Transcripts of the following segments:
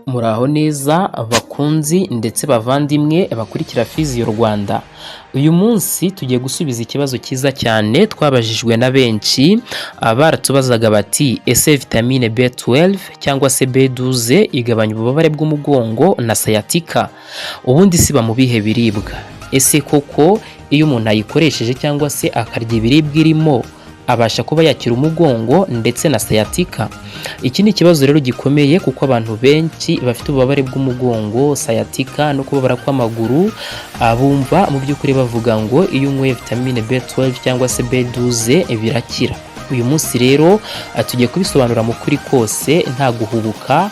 Muraho neza bakunzi ndetse bavandimwe bakurikira Physio Rwanda. Uyu munsi tugiye gusubiza ikibazo cyiza cyane twabajijwe na benshi, baratubazaga bati ese vitamine B12 cyangwa se B12 igabanya ububabare bw'umugongo na sciatica, ubundi siba mu bihe biribwa? Ese koko iyo umuntu ayikoresheje cyangwa se akarya ibiribwa irimo abasha kuba yakira umugongo ndetse na sciatica? Iki ni ikibazo rero gikomeye kuko abantu benshi bafite ububabare bw'umugongo, sciatica no kubabara kw'amaguru, bumva mu by'ukuri bavuga ngo iyo unyweye vitamine B12 cyangwa se B12 birakira. Uyu munsi rero tugiye kubisobanura mu kuri kose, nta guhubuka,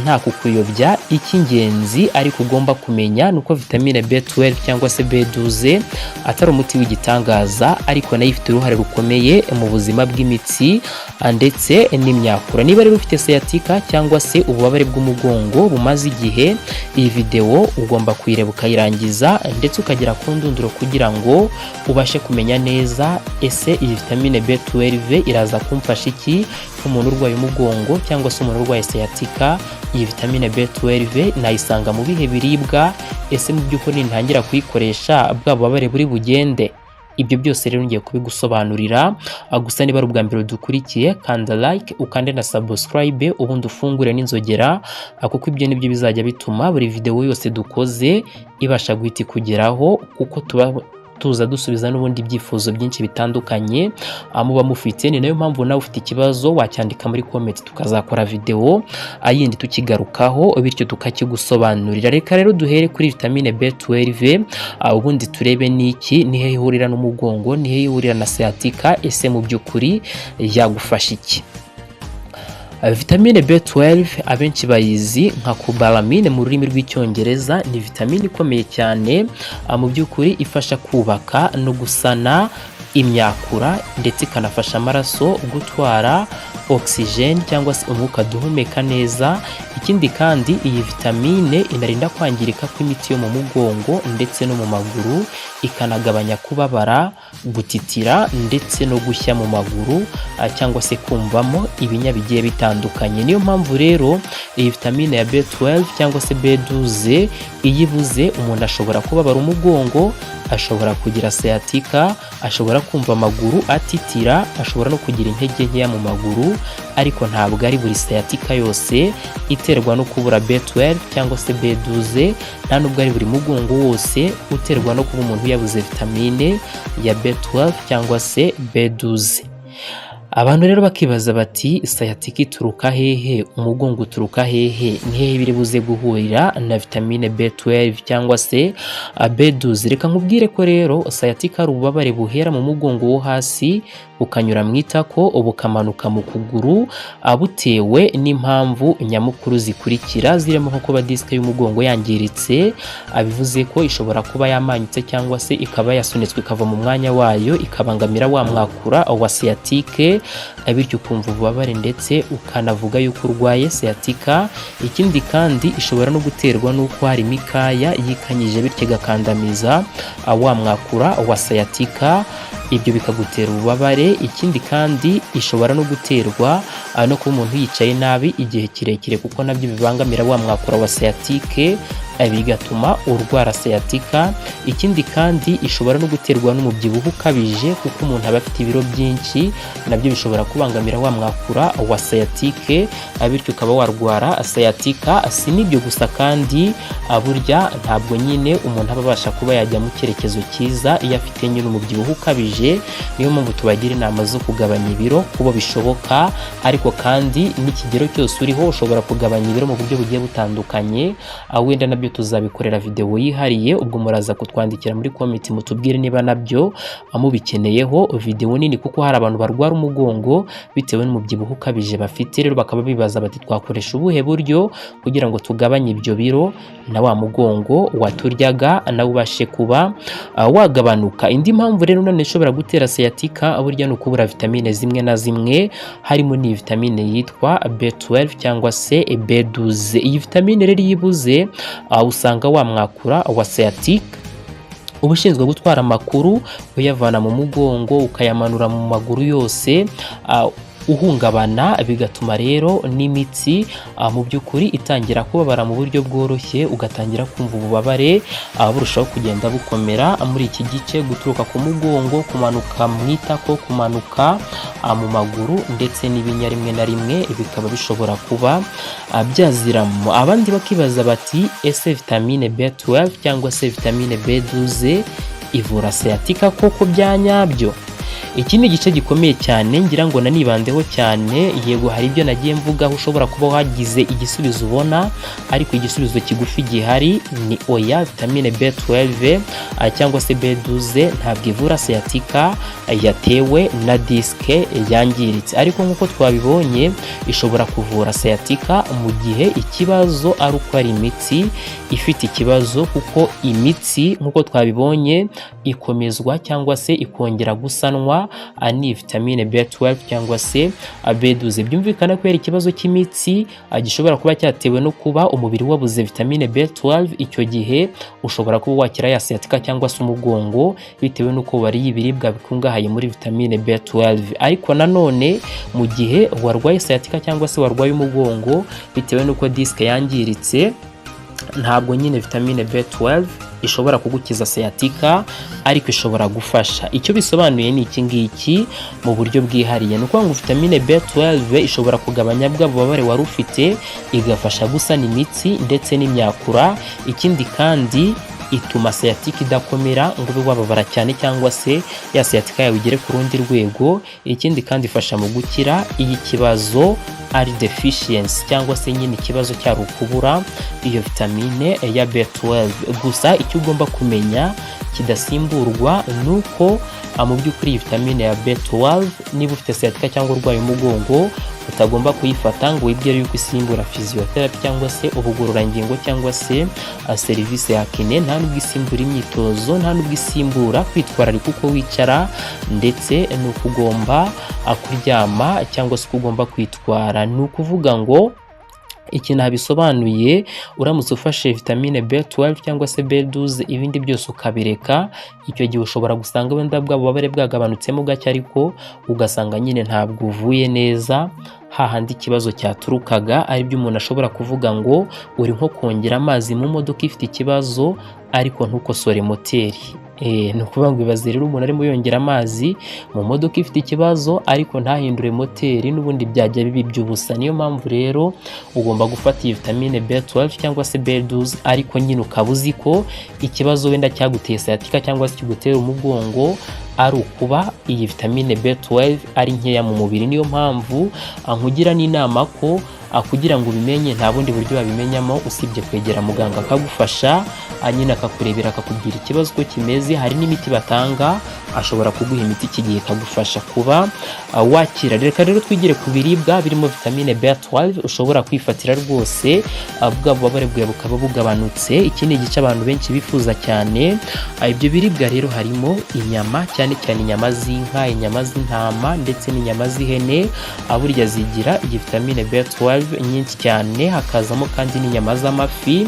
nta kukuyobya. Icy'ingenzi ariko ugomba kumenya nuko vitamine B12 cyangwa se B12 atari umuti w'igitangaza, ariko nayo ifite uruhare rukomeye mu buzima bw'imitsi ndetse n'imyakura. Niba rero ufite sciatica cyangwa se ububabare bw'umugongo bumaze igihe, iyi video ugomba kuyireba ukayirangiza ndetse ukagera ku ndunduro kugira ngo ubashe kumenya neza ese iyi vitamine B12 iraza kumfasha iki nk'umuntu urwaye umugongo cyangwa se umuntu urwaye sciatica. Iyi vitamine B12 nayisanga mu bihe biribwa, ese mu by'ukuri ntangira kuyikoresha bwa bubabare buri bugende? Ibyo byose rero ngiye kubigusobanurira. Gusa niba ari ubwa mbere dukurikiye, kanda like ukande na subscribe ubundi ufungure n'inzogera, kuko ibyo nibyo bizajya bituma buri video yose dukoze ibasha guhita ikugeraho, kuko tuza dusubiza n'ubundi byifuzo byinshi bitandukanye muba mufite. Ni nayo mpamvu nawe ufite ikibazo wacyandika muri comment, tukazakora video ayindi tukigarukaho bityo tukakigusobanurira. Reka rero duhere kuri vitamine B12, ubundi turebe niki, nihe ihurira n'umugongo, nihe ihurira na sciatica, ese mu by'ukuri yagufasha iki? Vitamine B12 abenshi bayizi nka cobalamin mu rurimi rw'icyongereza. Ni vitamine ikomeye cyane mu by'ukuri, ifasha kubaka no gusana imyakura ndetse ikanafasha amaraso gutwara oxygen cyangwa se umwuka duhumeka neza. Ikindi kandi iyi vitamine inarinda kwangirika kw'imitsi yo mu mugongo ndetse no mu maguru, ikanagabanya kubabara, gutitira ndetse no gushya mu maguru cyangwa se kumvamo ibinya bigiye bitandukanye. Niyo mpamvu rero iyi vitamine ya B12 cyangwa se B12 iyibuze umuntu ashobora kubabara umugongo, ashobora kugira sciatica, ashobora kumva amaguru atitira, ashobora no kugira intege nkeya mu maguru. Ariko ntabwo ari buri sciatica yose iterwa no kubura B12 cyangwa se B12, nta nubwo ari buri mugongo wose uterwa no kuba umuntu yabuze vitamine ya B12 cyangwa se B12. Abantu rero bakibaza bati sciatica ituruka hehe, umugongo uturuka hehe, ni hehe biri buze guhurira na vitamine B12 cyangwa se B12? Reka nkubwire ko rero sciatica ari ububabare buhera mu mugongo wo hasi bukanyura mu itako bukamanuka mu kuguru, butewe n'impamvu nyamukuru zikurikira, zirimo nko kuba disike y'umugongo yangiritse, bivuze ko ishobora kuba yamanyutse cyangwa se ikaba yasunitswe ikava mu mwanya wayo ikabangamira wa mwakura wa sciatique, bityo ukumva ububabare ndetse ukanavuga yuko urwaye sciatica. Ikindi kandi ishobora no guterwa n'uko hari imikaya yikanyije bityo igakandamiza wa mwakura wa sciatica, ibyo bikagutera ububabare. Ikindi kandi ishobora no guterwa no kuba umuntu yicaye nabi igihe kirekire, kuko nabyo bibangamira wa mwakura wa sciatique, bigatuma urwara sciatica. Ikindi kandi ishobora no guterwa n'umubyibuho ukabije, kuko umuntu aba afite ibiro byinshi, nabyo bishobora kubangamira wa mwakura wa sciatique, bityo ukaba warwara sciatica. Si n'ibyo gusa kandi, burya ntabwo nyine umuntu aba abasha kuba yajya mu cyerekezo cyiza iyo afite nyine umubyibuho ukabije. Niyo mpamvu tubagira inama zo kugabanya ibiro kubo bishoboka, ariko kandi n'ikigero cyose uriho ushobora kugabanya ibiro mu buryo bugiye butandukanye. Wenda nabyo tuzabikorera video yihariye, ubwo muraza kutwandikira muri comment mutubwire niba nabyo mubikeneyeho video nini, kuko hari abantu barwara umugongo bitewe n'umubyibuho ukabije bafite. Rero bakaba bibaza bati twakoresha ubuhe buryo kugira ngo tugabanye ibyo biro na wa mugongo waturyaga nawe ubashe kuba wagabanuka. Indi mpamvu rero none ishobora gutera sciatica burya ni ukubura vitamine zimwe na zimwe, harimo ni vitamine yitwa B12 cyangwa se B12. Iyi vitamine rero yibuze usanga wa mwakura wa sciatique ubushinzwe gutwara amakuru uyavana mu mugongo ukayamanura mu maguru yose, uhungabana, bigatuma rero n'imitsi mu by'ukuri itangira kubabara mu buryo bworoshye, ugatangira kumva ububabare burushaho kugenda bukomera muri iki gice, guturuka ku mugongo, kumanuka mu itako, kumanuka mu maguru, ndetse n'ibinya rimwe na rimwe bikaba bishobora kuba byaziramo. Abandi bakibaza bati ese vitamine B12 cyangwa se vitamine B12 ivura sciatica koko bya nyabyo? Iki ni igice gikomeye cyane ngira ngo nanibandeho cyane. Yego hari ibyo nagiye mvugaho ushobora kuba wagize igisubizo ubona, ariko igisubizo kigufi gihari ni oya, vitamine B12 cyangwa se B12 ntabwo ivura sciatica yatewe na disque yangiritse, ariko nk'uko twabibonye ishobora kuvura sciatica mu gihe ikibazo ari uko ari imitsi ifite ikibazo, kuko imitsi nk'uko twabibonye ikomezwa cyangwa se ikongera gusanwa ni vitamine B12 cyangwa se B12. Byumvikana ko ikibazo cy'imitsi gishobora kuba cyatewe no kuba umubiri wabuze vitamine B12, icyo gihe ushobora kuba wakira ya sciatica cyangwa se umugongo bitewe n'uko wariye ibiribwa bikungahaye muri vitamine B12. Ariko nanone mu gihe warwaye sciatica cyangwa se warwaye umugongo bitewe n'uko disque yangiritse, ntabwo nyine vitamine B12 ishobora kugukiza sciatica, ariko ishobora gufasha. Icyo bisobanuye ni iki ngiki mu buryo bwihariye, ni ukuvuga ngo vitamine B12 ishobora kugabanya bwa bubabare wari ufite, igafasha gusana imitsi ndetse n'imyakura. Ikindi kandi ituma sciatica idakomera ngo ube wababara cyane cyangwa se ya sciatica yawe igere ku rundi rwego. Ikindi kandi ifasha mu gukira iyi kibazo ari deficiency cyangwa se nyine ikibazo cyari ukubura iyo vitamine ya B12. Gusa icyo ugomba kumenya kidasimburwa nuko mu by'ukuri iyi vitamine ya B12 niba ufite sciatica cyangwa urwaye umugongo utagomba kuyifata ngo wibwire yuko isimbura physiotherapy cyangwa se ubugororangingo cyangwa se serivisi ya kine. Nta nubwo isimbura imyitozo, nta nubwo isimbura kwitwararika uko wicara ndetse nuko ugomba kuryama cyangwa se uko ugomba kwitwara. Ni ukuvuga ngo iki nabisobanuye, uramutse ufashe vitamine B12 cyangwa se B12 ibindi byose ukabireka, icyo gihe ushobora gusanga wenda bwa bubabare bwagabanutsemo gake, ariko ugasanga nyine ntabwo uvuye neza hahandi ikibazo cyaturukaga. Ari byo umuntu ashobora kuvuga ngo uri nko kongera amazi mu modoka ifite ikibazo ariko ntukosore moteri. Ni ukuvuga ngo ibaze rero umuntu arimo yongera amazi mu modoka ifite ikibazo ariko ntahindure moteri, n'ubundi byajya bibi by'ubusa. Niyo mpamvu rero ugomba gufata iyi vitamine B12 cyangwa se B12, ariko nyine ukaba uzi ko ikibazo wenda cyaguteye sciatica cyangwa se kigutera umugongo ari ukuba iyi vitamine B12 ari nkeya mu mubiri. Niyo mpamvu nkugira n'inama ko kugira ngo ubimenye nta bundi buryo wabimenyamo usibye kwegera muganga akagufasha, nyine akakurebera akakubwira ikibazo uko kimeze. Hari n'imiti batanga, ashobora kuguha imiti iki gihe ikagufasha kuba wakira. Reka rero twigire ku biribwa birimo vitamine B12 ushobora kwifatira rwose bwa bubabare bwawe bukaba bugabanutse. Iki ni igice abantu benshi bifuza cyane. Ibyo biribwa rero harimo inyama, cyane cyane inyama z'inka, inyama z'intama ndetse n'inyama z'ihene. Burya zigira iyi vitamine B12 nyinshi cyane. Hakazamo kandi n'inyama z'amafi.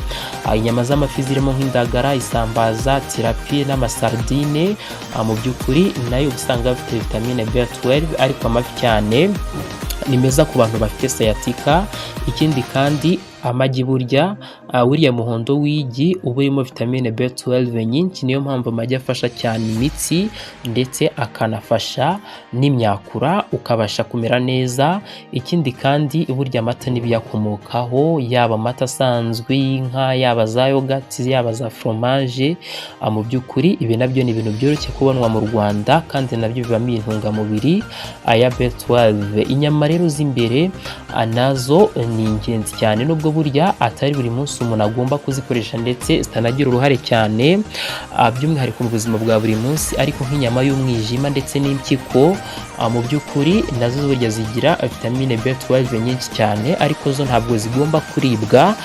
Inyama z'amafi zirimo nk'indagara, isambaza, tirapi n'amasardine. Mu by'ukuri nayo usanga bafite vitamine B12, ariko amafi cyane ni meza ku bantu bafite sciatica. Ikindi kandi amagi, burya uriya muhondo w'igi uba urimo vitamine B12 nyinshi. Niyo mpamvu amagi afasha cyane imitsi ndetse akanafasha n'imyakura ukabasha kumera neza. Ikindi kandi burya amata n'ibiyakomokaho, yaba amata asanzwe y'inka, yaba za yogurt, yaba za fromage, mu by'ukuri ibi nabyo ni ibintu byoroshye kubonwa mu Rwanda kandi nabyo bibamo intungamubiri ya B12. Inyama rero z'imbere nazo ni ingenzi cyane, nubwo burya atari buri munsi umuntu agomba kuzikoresha ndetse zitanagira uruhare cyane by'umwihariko mu buzima bwa buri munsi. Ariko nk'inyama y'umwijima ndetse n'impyiko mu by'ukuri nazo burya zigira vitamine B12 nyinshi cyane, ariko zo ntabwo zigomba kuribwa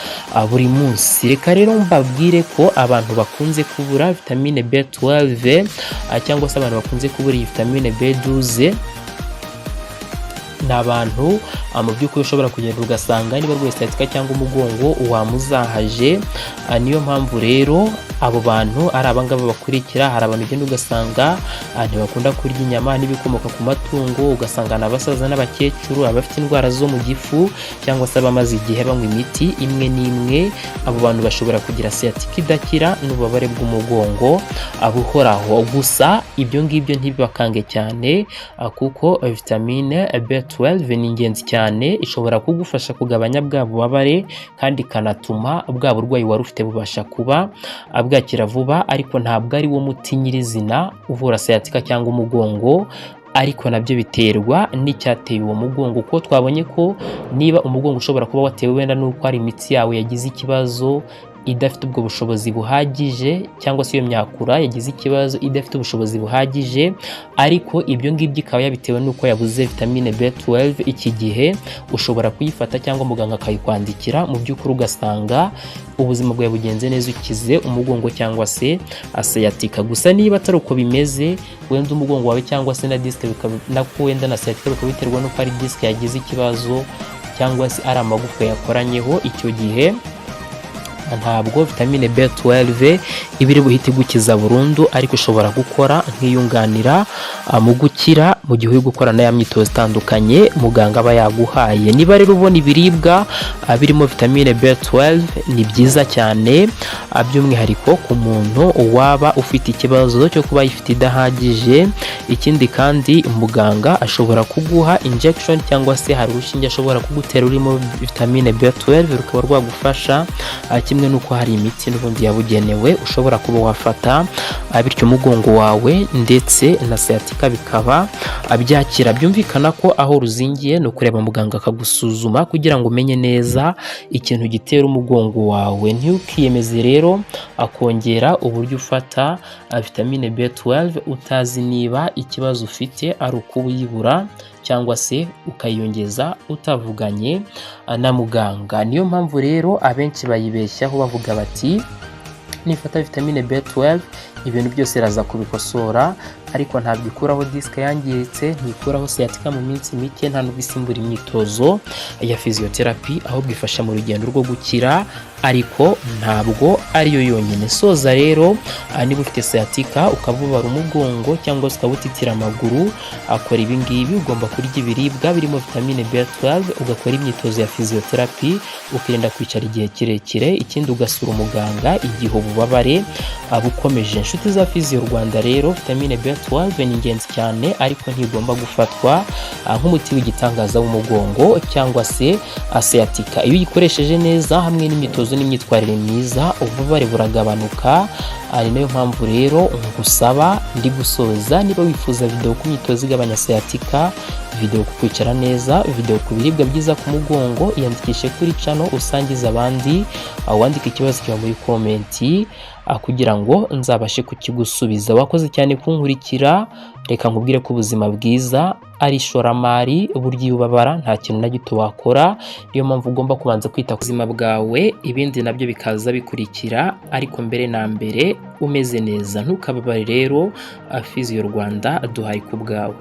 buri munsi. Reka rero mbabwire ko abantu bakunze kubura vitamine B12 cyangwa se abantu bakunze kubura iyi vitamine B12 ni abantu mu by'ukuri ushobora kugenda ugasanga niba rwose sciatica cyangwa umugongo wamuzahaje. Niyo mpamvu rero abo bantu ari abangaba bakurikira. Hari abantu ugenda ugasanga ntibakunda kurya inyama n'ibikomoka ku matungo, ugasanga n'abasaza n'abakecuru, abafite indwara zo mu gifu cyangwa se abamaze igihe banywa imiti imwe n'imwe. Abo bantu bashobora kugira sciatica idakira n'ububabare bw'umugongo buhoraho. Gusa ibyo ngibyo ntibibakange cyane kuko vitamine B12 ni ingenzi cyane, ishobora kugufasha kugabanya bwa bubabare kandi ikanatuma bwa burwayi wari ufite bubasha kuba bwakira vuba, ariko ntabwo ari wo muti nyirizina uvura sciatica cyangwa umugongo, ariko nabyo biterwa n'icyateye uwo mugongo. Kuko twabonye ko niba umugongo ushobora kuba watewe wenda n'uko ari imitsi yawe yagize ikibazo idafite ubwo bushobozi buhagije, cyangwa se iyo myakura yagize ikibazo idafite ubushobozi buhagije, ariko ibyo ngibyo ikaba yabitewe n'uko yabuze vitamine B12, iki gihe ushobora kuyifata cyangwa muganga akayikwandikira, mu by'ukuri ugasanga ubuzima bwawe bugenze neza, ukize umugongo cyangwa se sciatica. Gusa niba atari uko bimeze, wenda umugongo wawe cyangwa se na disc nako wenda na sciatica bikaba biterwa n'uko ari disc yagize ikibazo cyangwa se ari amagufwa yakoranyeho, icyo gihe ntabwo vitamine B12 iba iri buhite gukiza burundu, ariko ushobora gukora nk'iyunganira mu gukira mu gihe uri gukora na ya myitozo itandukanye muganga aba yaguhaye. Niba rero ubona ibiribwa birimo vitamine B12 ni byiza cyane, by'umwihariko ku muntu waba ufite ikibazo cyo kuba yifite idahagije. Ikindi kandi muganga ashobora kuguha injection cyangwa se hari urushinge ashobora kugutera rurimo vitamine B12 rukaba rwagufasha, kimwe nuko hari imiti n'ubundi yabugenewe ushobora kuba wafata, bityo umugongo wawe ndetse na sciatica bikaba byakira. Byumvikana ko aho ruzingiye no kureba muganga akagusuzuma kugira ngo umenye neza ikintu gitera umugongo wawe. Ntukiyemeze rero akongera uburyo ufata vitamine B12 utazi niba ikibazo ufite ari uko uyibura cyangwa se ukayongeza utavuganye na muganga. Niyo mpamvu rero abenshi bayibeshyaho bavuga bati nifata vitamine B12 ibintu byose iraza kubikosora, ariko ntabwo ikuraho disc yangiritse, ntikuraho sciatica mu minsi mike, nta n'ubisimbura imyitozo ya physiotherapy, ahubwo ifasha mu rugendo rwo gukira, ariko ntabwo ariyo yonyine. Soza rero niba ufite sciatica ukavubara umugongo cyangwa se ukabutitira amaguru, akora ibi ngibi: ugomba kurya ibiribwa birimo vitamine B12, ugakora imyitozo ya physiotherapy, ukirinda kwicara igihe kirekire. Ikindi ugasura umuganga igihe ububabare bukomeje. Inshuti za Physio Rwanda rero, vitamine B12 ni ingenzi cyane, ariko ntigomba gufatwa nk'umuti w'igitangaza w'umugongo cyangwa se sciatica. Iyo uyikoresheje neza hamwe n'imyitozo n'imyitwarire myiza, ububabare buragabanuka. Ari nayo mpamvu rero ngusaba ndi gusoza, niba wifuza video ku myitozo igabanya sciatica, video ku kwicara neza, video ku biribwa byiza ku mugongo, iyandikishe kuri channel usangiza abandi, wandika ikibazo cyawe muri komenti kugira ngo nzabashe kukigusubiza. Wakoze cyane kunkurikira. Reka nkubwire ko ubuzima bwiza ari ishoramari, burya iyo ubabara nta kintu na gito wakora. Niyo mpamvu ugomba kubanza kwita ku buzima bwawe, ibindi nabyo bikaza bikurikira, ariko mbere na mbere umeze neza. Ntukababare rero, Physio Rwanda duhaye ku bwawe.